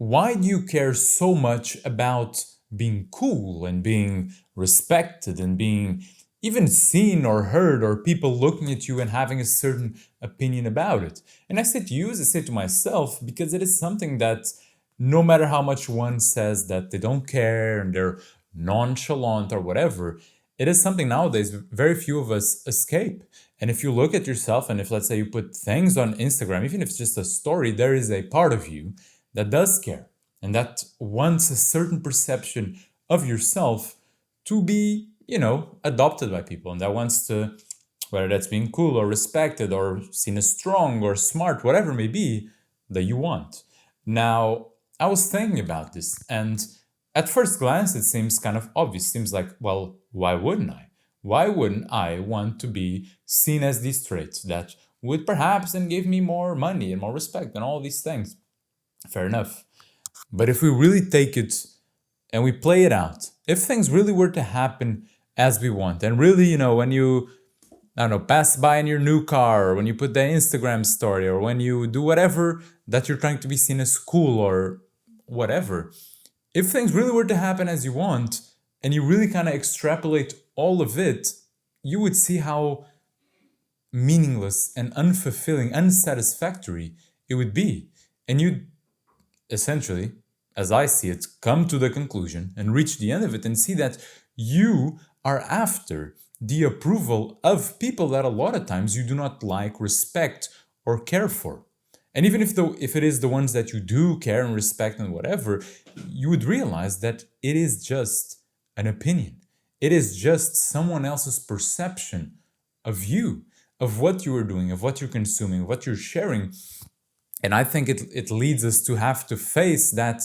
why do you care so much about being cool and being respected and being even seen or heard, or people looking at you and having a certain opinion about it? And I say to you, as I say to myself, because it is something that no matter how much one says that they don't care and they're nonchalant or whatever, it is something nowadays very few of us escape. And if you look at yourself, and if let's say you put things on Instagram, even if it's just a story, there is a part of you that does care and that wants a certain perception of yourself to be, adopted by people, and that wants to, whether that's being cool or respected or seen as strong or smart, whatever it may be, that you want. Now, I was thinking about this, and at first glance, it seems kind of obvious. Seems like, well, why wouldn't I? Why wouldn't I want to be seen as these traits that would perhaps then give me more money and more respect and all these things? Fair enough. But if we really take it and we play it out, if things really were to happen as we want, and really, when you, I don't know, pass by in your new car, or when you put the Instagram story, or when you do whatever that you're trying to be seen as cool or whatever, if things really were to happen as you want, and you really kind of extrapolate all of it, you would see how meaningless and unfulfilling, unsatisfactory it would be. And you'd essentially, as I see it, come to the conclusion and reach the end of it and see that you are after the approval of people that a lot of times you do not like, respect, or care for. And even if it is the ones that you do care and respect and whatever, you would realize that it is just an opinion. It is just someone else's perception of you, of what you are doing, of what you're consuming, of what you're sharing. And I think it leads us to have to face that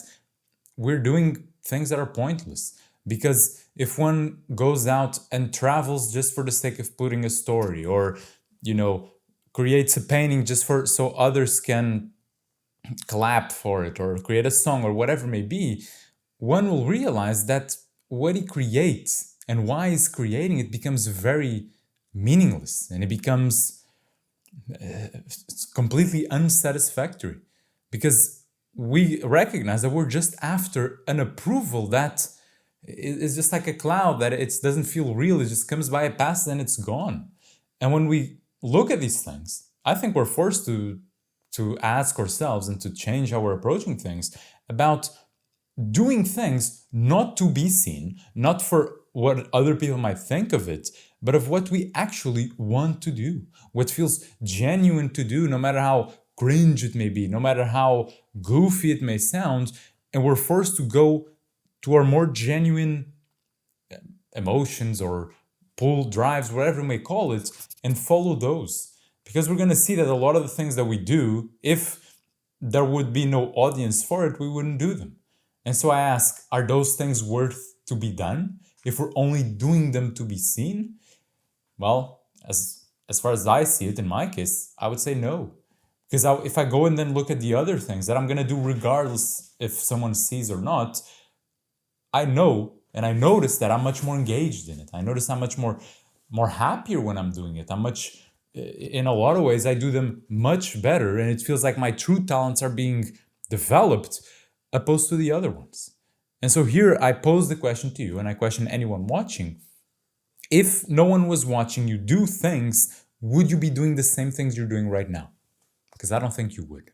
we're doing things that are pointless. Because if one goes out and travels just for the sake of putting a story, or, creates a painting just for so others can clap for it, or create a song, or whatever it may be, one will realize that what he creates and why he's creating it becomes very meaningless, and it becomes completely unsatisfactory, because we recognize that we're just after an approval that is just like a cloud, that it doesn't feel real. It just comes by, it passes, and it's gone. And when we look at these things, I think we're forced to ask ourselves and to change how we're approaching things about doing things not to be seen, not for what other people might think of it, but of what we actually want to do, what feels genuine to do, no matter how cringe it may be, no matter how goofy it may sound. And we're forced to go to our more genuine emotions or pull drives, whatever we may call it, and follow those. Because we're going to see that a lot of the things that we do, if there would be no audience for it, we wouldn't do them. And so I ask, are those things worth to be done if we're only doing them to be seen? Well, as far as I see it, in my case, I would say no. Because if I go and then look at the other things that I'm going to do regardless if someone sees or not, I know and I notice that I'm much more engaged in it. I notice I'm much more happier when I'm doing it. In a lot of ways, I do them much better, and it feels like my true talents are being developed opposed to the other ones. And so here I pose the question to you, and I question anyone watching. If no one was watching you do things, would you be doing the same things you're doing right now? Because I don't think you would.